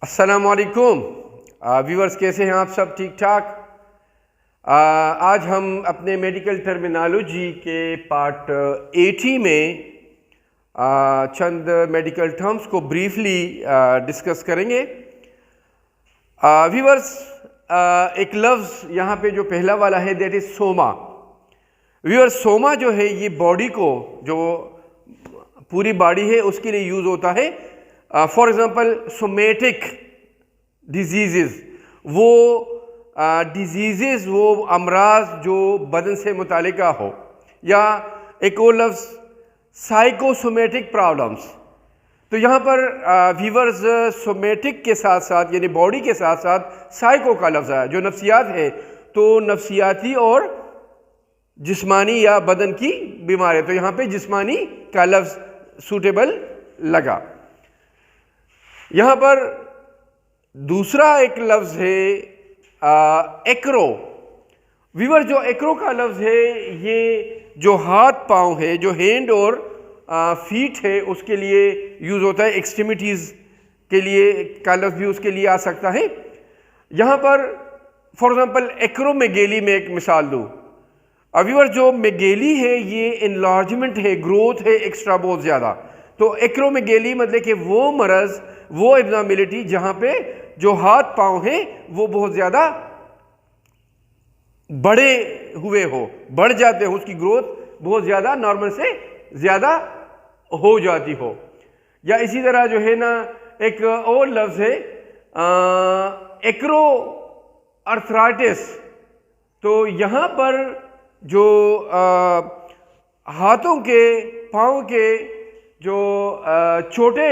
अस्सलामुअलैकुम व्यूअर्स, कैसे हैं आप सब? ठीक ठाक। आज हम अपने मेडिकल टर्मिनोलॉजी के पार्ट 80 में चंद मेडिकल टर्म्स को ब्रीफली डिस्कस करेंगे। व्यूअर्स, एक लफ्ज़ यहाँ पे जो पहला वाला है that is Soma. Viewers, Soma जो है ये बॉडी को, जो पूरी बॉडी है उसके लिए यूज़ होता है। फॉर एग्ज़ाम्पल सोमेटिक डिजीज़, वो डिजीज़, वो अमराज जो बदन से मुतालिका हो, या एक और लफ्ज़ साइकोसोमेटिक प्रॉब्लम्स। तो यहाँ पर व्यूअर्स, सोमेटिक के साथ साथ यानी बॉडी के साथ साथ साइको का लफ्ज़ है जो नफ्सियात है, तो नफ्सियाती और जिस्मानी या बदन की बीमारी। तो यहाँ पे जिस्मानी का लफ्ज़ सूटेबल लगा। यहाँ पर दूसरा एक लफ्ज़ है एक्रो। व्यूअर, जो एक्रो का लफ्ज़ है ये जो हाथ पाँव है, जो हैंड और फीट है, उसके लिए यूज़ होता है। एक्सट्रीमिटीज़ के लिए का लफ्ज़ भी उसके लिए आ सकता है। यहाँ पर फॉर एग्ज़ाम्पल एक्रोमेगेली में एक मिसाल दूँ। व्यूअर, जो मेगेली है ये इनलार्जमेंट है, ग्रोथ है एक्स्ट्रा बहुत ज़्यादा। तो एक्रोमेगेली मतलब कि वो मरज़, वो एब्नॉर्मेलिटी जहाँ पे जो हाथ पाँव हैं वो बहुत ज़्यादा बड़े हुए हो, बढ़ जाते हो, उसकी ग्रोथ बहुत ज़्यादा नॉर्मल से ज़्यादा हो जाती हो। या इसी तरह जो है ना, एक और लफ्ज़ है एक्रो अर्थराइटिस। तो यहाँ पर जो हाथों के, पाँव के जो छोटे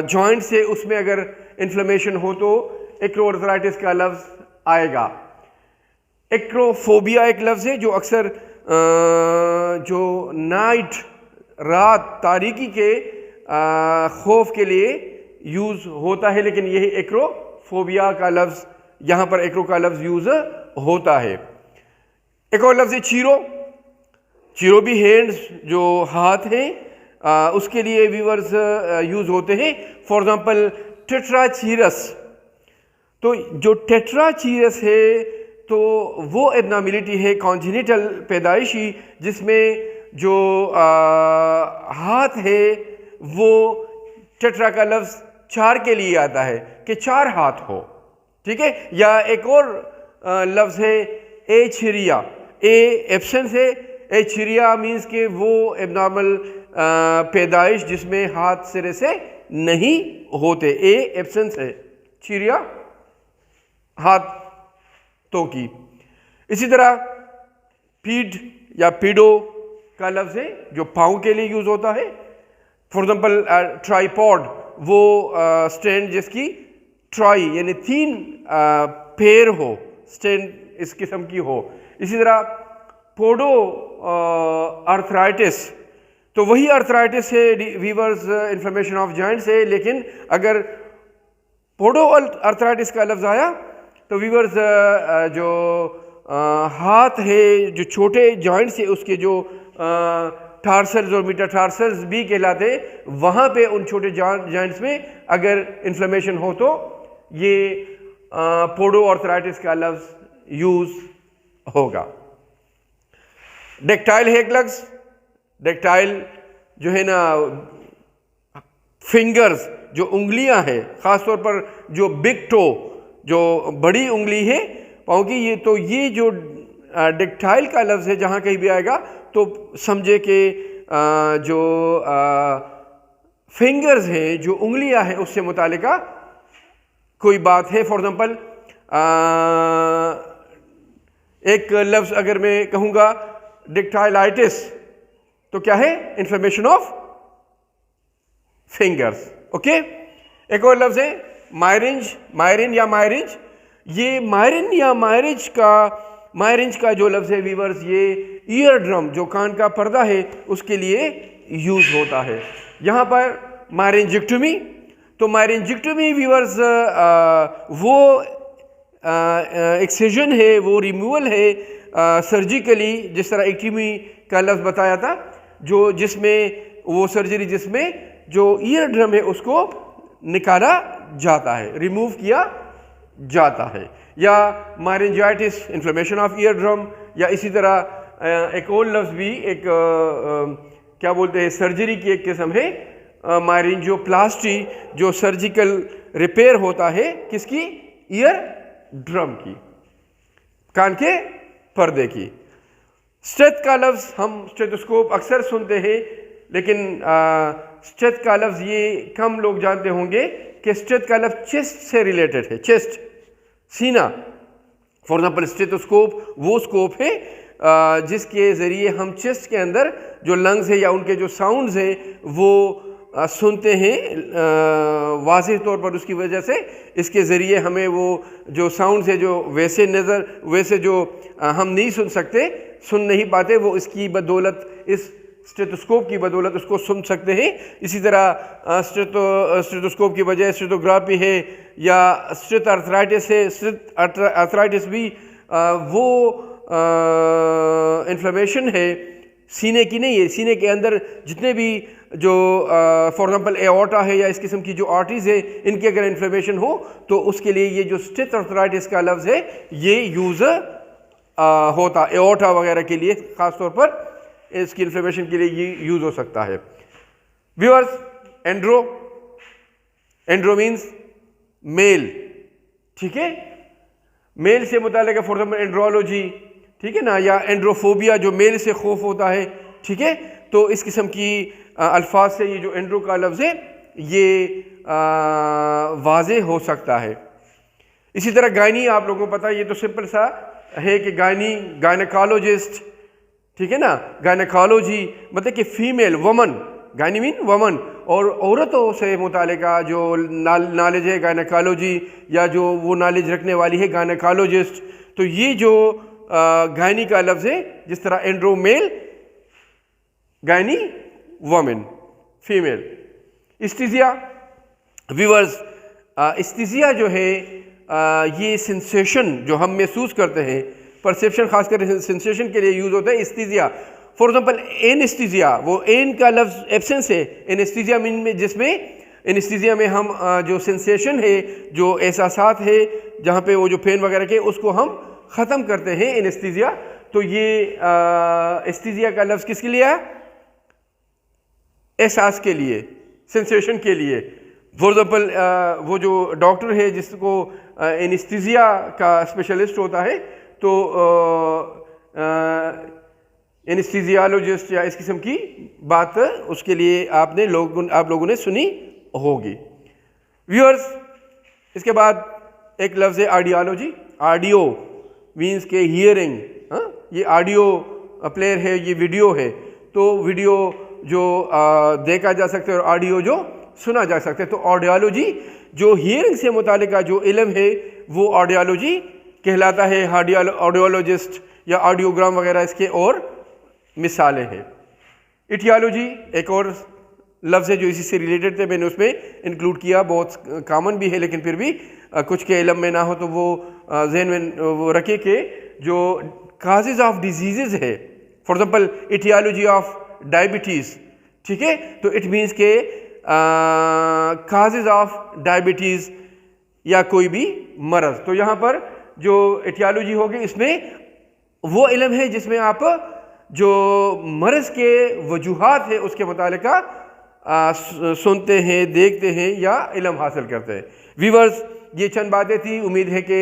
जॉइंट से उसमें अगर इन्फ्लेमेशन हो तो एक्रोआर्थराइटिस का लफ्ज़ आएगा। एक्रोफोबिया एक लफ्ज़ है जो अक्सर जो नाइट, रात, तारीकी के खौफ के लिए यूज़ होता है, लेकिन यही एक्रोफोबिया का लफ्ज़, यहाँ पर एक्रो का लफ्ज़ यूज़ होता है। एक और लफ्ज़ है चीरो। चीरो भी हैंड्स, जो हाथ हैं, उसके लिए व्यूअर्स यूज़ होते हैं। फॉर एग्ज़ाम्पल टेट्राचीरस। तो जो टेट्राचीरस है तो वो एब्नॉर्मेलिटी है कॉन्जेनिटल, पैदाइशी, जिसमें जो हाथ है वो टेट्रा का लफ्ज़ चार के लिए आता है कि चार हाथ हो, ठीक है। या एक और लफ्ज़ है एछिरिया। ए एब्सेंस है, एछिरिया मीन्स के वो एब्नॉर्मल पैदाइश जिसमें हाथ सिरे से नहीं होते। ए एब्सेंस है, चिरिया हाथों की। इसी तरह पीड या पीडो का लफ्ज़ है जो पाँव के लिए यूज़ होता है। फॉर एग्जाम्पल ट्राईपॉड, वो स्टैंड जिसकी ट्राई यानी 3 पैर हो, स्टैंड इस किस्म की हो। इसी तरह पोडो अर्थराइटिस, तो वही अर्थराइटिस है वीवर्स, इन्फ्लेमेशन ऑफ जॉइंट्स है, लेकिन अगर पोडो अर्थराइटिस का लफ्ज़ आया तो वीवर्स जो हाथ है, जो छोटे जॉइंट्स है, उसके जो टार्सल्स और मेटाटार्सल्स भी कहलाते हैं, वहाँ पे उन छोटे जॉइंट्स में अगर इन्फ्लेमेशन हो तो ये पोडो अर्थराइटिस का लफ्ज़ यूज़ होगा। डेक्टाइल है एक लफ्ज़। डेक्टाइल जो है ना, फिंगर्स, जो उंगलियां हैं, ख़ासतौर पर जो बिग टो, जो बड़ी उंगली है पाँव की, ये तो ये जो डेक्टाइल का लफ्ज़ है जहाँ कहीं भी आएगा तो समझे कि जो फिंगर्स हैं, जो उंगलियां हैं, उससे मुतालिका कोई बात है। फॉर एग्ज़ाम्पल एक लफ्ज़ अगर मैं कहूँगा डेक्टाइलाइटिस, तो क्या है? Inflammation of fingers. ओके। एक और लफ्ज़ है मायरिंज, मायरिन या मायरिंज। ये मायरिन या मायरिंज का जो लफ्ज़ है वीवर्स, ये ईयर ड्रम, जो कान का पर्दा है, उसके लिए यूज़ होता है। यहाँ पर मायरिंजिक्टमी, तो मायरिंजिक्टमी वीवर्स वो एक्सिजन है, वो रिमूवल है सर्जिकली, जिस तरह एक्टिमी का लफ्ज़ बताया था, जिसमें वो सर्जरी जिसमें जो ईयर ड्रम है उसको निकाला जाता है, रिमूव किया जाता है। या मायरेंजाइटिस, इन्फ्लेमेशन ऑफ ईयर ड्रम, या इसी तरह एक और लफ्ज़ भी एक क्या बोलते हैं, सर्जरी की एक किस्म है मायरेंजियोप्लास्टी, जो सर्जिकल रिपेयर होता है किसकी, ईयर ड्रम की, कान के पर्दे की। स्टेथ का लफ्ज़ हम स्टेथोस्कोप अक्सर सुनते हैं, लेकिन स्टेथ का लफ्ज़ ये कम लोग जानते होंगे कि स्टेथ का लफ्ज़ चेस्ट से रिलेटेड है, चेस्ट, सीना। फॉर एग्जाम्पल स्टेथोस्कोप वो स्कोप है जिसके ज़रिए हम चेस्ट के अंदर जो लंग्स है या उनके जो साउंड्स है वो सुनते हैं वाज़ेह तौर पर। उसकी वजह से इसके ज़रिए हमें वो जो साउंड्स है जो वैसे जो हम नहीं सुन सकते, सुन नहीं पाते, वो इसकी बदौलत, इस स्टेथोस्कोप की बदौलत उसको सुन सकते हैं। इसी तरह स्टेथोस्कोप की वजह स्टेथोग्राफी है या स्टेथ आर्थराइटिस है। स्टेथ आर्थराइटिस भी वो इन्फ्लेमेशन है सीने की नहीं है, सीने के अंदर जितने भी जो फॉर एग्जांपल एओर्टा है या इस किस्म की जो आर्टरीज है, इनकी अगर इन्फ्लेमेशन हो तो उसके लिए ये जो स्टेथ आर्थराइटिस का लफ्ज़ है ये यूज़ होता, एओर्टा वगैरह के लिए ख़ास तौर पर इसकी इन्फ्लेमेशन के लिए ये यूज़ हो सकता है। व्यूअर्स, एंड्रो मीन्स मेल, ठीक है, मेल से मुताल्लिक़ फॉर एग्जाम्पल एंड्रोलॉजी, ठीक है ना, या एंड्रोफोबिया जो मेल से खौफ होता है, ठीक है। तो इस किस्म की अल्फाज से ये जो एंड्रो का लफ्ज़ है ये वाज़े हो सकता है। इसी तरह गायनी, आप लोगों को पता है, ये तो सिंपल सा है कि गायनेकोलॉजिस्ट, ठीक है ना, गायनेकोलॉजी मतलब कि फीमेल, वमन, गायनी मीन वमन, और औरतों से मुतालिका जो नॉलेज है गायनेकोलॉजी, या जो वो नॉलेज रखने वाली है गायनेकोलॉजिस्ट। तो ये जो गायनी का लफ्ज़ है, जिस तरह andro male, gyne women, female. इस्तिजिया, व्यूअर्स, इस्तिजिया जो है ये सेंसेशन जो हम महसूस करते हैं, परसेप्शन खासकर सेंसेशन के लिए यूज़ होता है इस्तिजिया। फॉर एग्जांपल एनेस्थीसिया, वो एन का लफ्ज़ एब्सेंस है, एनेस्थीसिया मीन में, जिसमें एनेस्थीसिया में हम जो सेंसेशन है, जो एहसासात है, जहाँ पे वो जो पेन वगैरह के, उसको हम ख़त्म करते हैं एनेस्थीसिया। तो ये एस्थीसिया का लफ्ज़ किसके लिए है? एहसास के लिए, सेंसेशन के लिए। फॉर एग्जाम्पल वो जो डॉक्टर है जिसको एनेस्थीसिया का स्पेशलिस्ट होता है, तो एनेस्थीसियोलॉजिस्ट या इस किस्म की बात उसके लिए आप लोगों ने सुनी होगी। व्यूअर्स, इसके बाद एक लफ्ज़ है आर्डियोलॉजी। आडियो मीन्स के हियरिंग, ये ऑडियो प्लेयर है, ये वीडियो है, तो वीडियो जो देखा जा सकता है और ऑडियो जो सुना जा सकता है। तो ऑडियोलॉजी जो हियरिंग से मुतालिका जो इल्म है वो ऑडियोलॉजी कहलाता है। ऑडियोलॉजिस्ट या ऑडियोग्राम वगैरह इसके और मिसालें हैं। इटियोलॉजी एक और लफ्ज़ है जो इसी से रिलेटेड थे, मैंने उसमें इंक्लूड किया, बहुत कॉमन भी है लेकिन फिर भी कुछ के इल्म में ना हो तो वो ज़हन में वो रखे कि जो काजेज़ ऑफ डिजीज़ है, for example aetiology of diabetes, ठीक है, तो इट मीन्स के काजेज़ ऑफ डायबिटीज़ या कोई भी मरज़। तो यहाँ पर जो इटियोलॉजी होगी इसमें वो इल्म है जिसमें आप जो मरज़ के वजूहात है उसके मुतालिका सुनते हैं, देखते हैं या इल्म हासिल करते हैं। व्यूअर्स, ये चंद बातें थी, उम्मीद है कि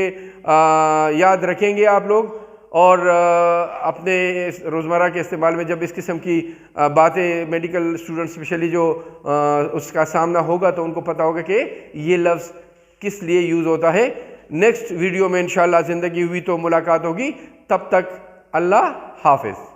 याद रखेंगे आप लोग और अपने रोज़मर्रा के इस्तेमाल में जब इस किस्म की बातें मेडिकल स्टूडेंट स्पेशली जो उसका सामना होगा तो उनको पता होगा कि ये लफ्ज़ किस लिए यूज़ होता है। नेक्स्ट वीडियो में इंशाअल्लाह ज़िंदगी हुई तो मुलाकात होगी, तब तक अल्लाह हाफ़िज़।